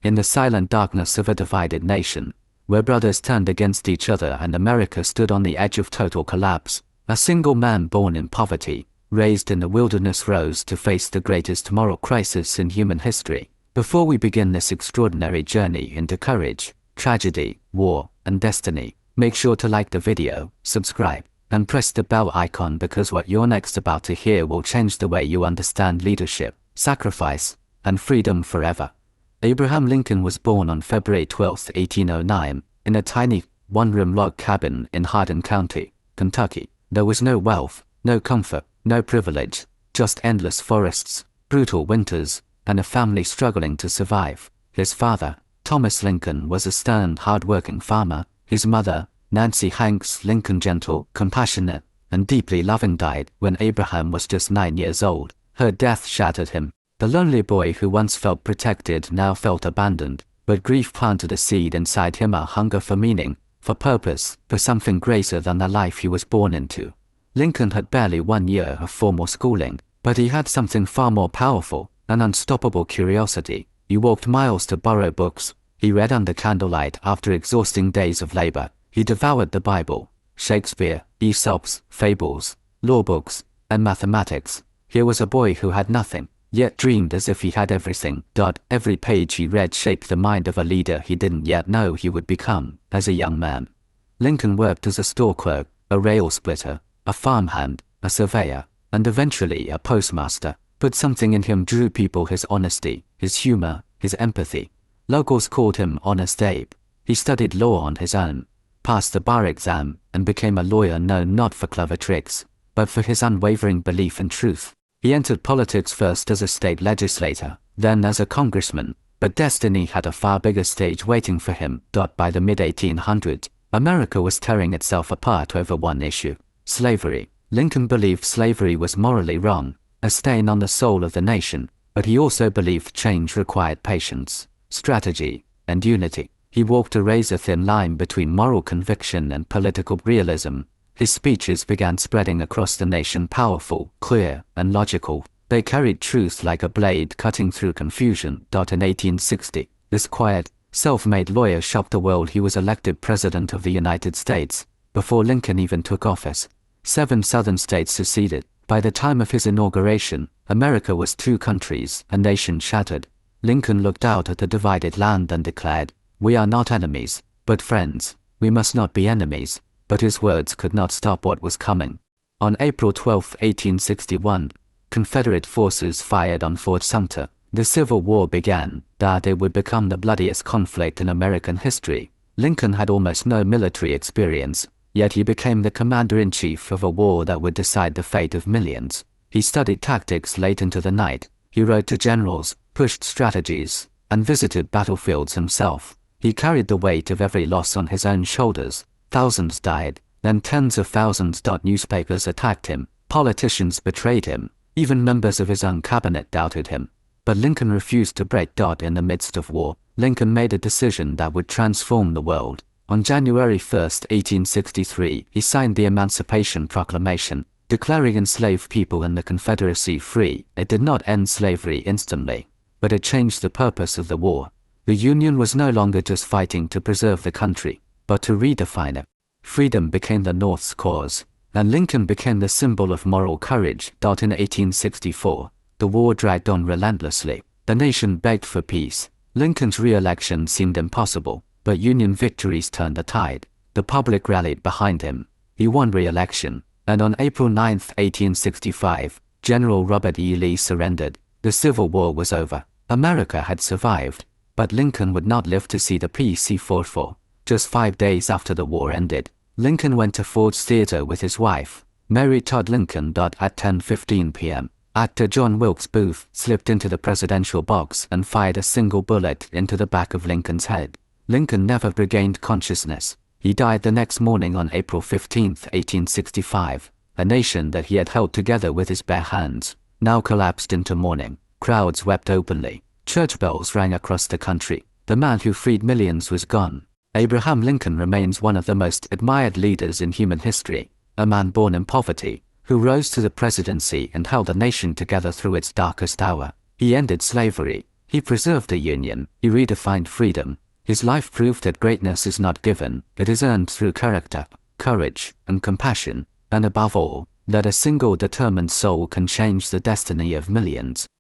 In the silent darkness of a divided nation, where brothers turned against each other and America stood on the edge of total collapse, a single man born in poverty, raised in the wilderness, rose to face the greatest moral crisis in human history. Before we begin this extraordinary journey into courage, tragedy, war, and destiny, make sure to like the video, subscribe, and press the bell icon, because what you're next about to hear will change the way you understand leadership, sacrifice, and freedom forever. Abraham Lincoln was born on February 12, 1809, in a tiny, one-room log cabin in Hardin County, Kentucky. There was no wealth, no comfort, no privilege, just endless forests, brutal winters, and a family struggling to survive. His father, Thomas Lincoln, was a stern, hard-working farmer. His mother, Nancy Hanks Lincoln, gentle, compassionate, and deeply loving, died when Abraham was just 9 years old. Her death shattered him. The lonely boy who once felt protected now felt abandoned, but grief planted a seed inside him, a hunger for meaning, for purpose, for something greater than the life he was born into. Lincoln had barely 1 year of formal schooling, but he had something far more powerful, an unstoppable curiosity. He walked miles to borrow books. He read under candlelight after exhausting days of labor. He devoured the Bible, Shakespeare, Aesop's, fables, law books, and mathematics. Here was a boy who had nothing, yet dreamed as if he had everything. Every page he read shaped the mind of a leader he didn't yet know he would become. As a young man, Lincoln worked as a store clerk, a rail splitter, a farmhand, a surveyor, and eventually a postmaster. But something in him drew people: his honesty, his humor, his empathy. Locals called him Honest Abe. He studied law on his own, passed the bar exam, and became a lawyer known not for clever tricks, but for his unwavering belief in truth. He entered politics first as a state legislator, then as a congressman, but destiny had a far bigger stage waiting for him. By the mid-1800s, America was tearing itself apart over one issue: slavery. Lincoln believed slavery was morally wrong, a stain on the soul of the nation, but he also believed change required patience, strategy, and unity. He walked a razor-thin line between moral conviction and political realism. His speeches began spreading across the nation, powerful, clear, and logical. They carried truth like a blade cutting through confusion. In 1860, this quiet, self-made lawyer shocked the world. He was elected President of the United States before Lincoln even took office. 7 southern states seceded. By the time of his inauguration, America was 2 countries, a nation shattered. Lincoln looked out at the divided land and declared, "We are not enemies, but friends. We must not be enemies." But his words could not stop what was coming. On April 12, 1861, Confederate forces fired on Fort Sumter. The Civil War began. It would become the bloodiest conflict in American history. Lincoln had almost no military experience, yet he became the commander-in-chief of a war that would decide the fate of millions. He studied tactics late into the night. He wrote to generals, pushed strategies, and visited battlefields himself. He carried the weight of every loss on his own shoulders. Thousands died, then tens of thousands. Newspapers attacked him, politicians betrayed him, even members of his own cabinet doubted him. But Lincoln refused to break. In the midst of war, Lincoln made a decision that would transform the world. On January 1, 1863, he signed the Emancipation Proclamation, declaring enslaved people in the Confederacy free. It did not end slavery instantly, but it changed the purpose of the war. The Union was no longer just fighting to preserve the country, but to redefine it. Freedom became the North's cause, and Lincoln became the symbol of moral courage. In 1864, the war dragged on relentlessly. The nation begged for peace. Lincoln's re-election seemed impossible, but Union victories turned the tide. The public rallied behind him. He won re-election, and on April 9, 1865, General Robert E. Lee surrendered. The Civil War was over. America had survived, but Lincoln would not live to see the peace he fought for. Just 5 days after the war ended, Lincoln went to Ford's Theater with his wife, Mary Todd Lincoln. At 10:15 p.m., actor John Wilkes Booth slipped into the presidential box and fired a single bullet into the back of Lincoln's head. Lincoln never regained consciousness. He died the next morning on April 15, 1865. A nation that he had held together with his bare hands now collapsed into mourning. Crowds wept openly. Church bells rang across the country. The man who freed millions was gone. Abraham Lincoln remains one of the most admired leaders in human history, a man born in poverty, who rose to the presidency and held a nation together through its darkest hour. He ended slavery, He preserved the Union, he redefined freedom. His life proved that greatness is not given, it is earned through character, courage, and compassion, and above all, that a single determined soul can change the destiny of millions.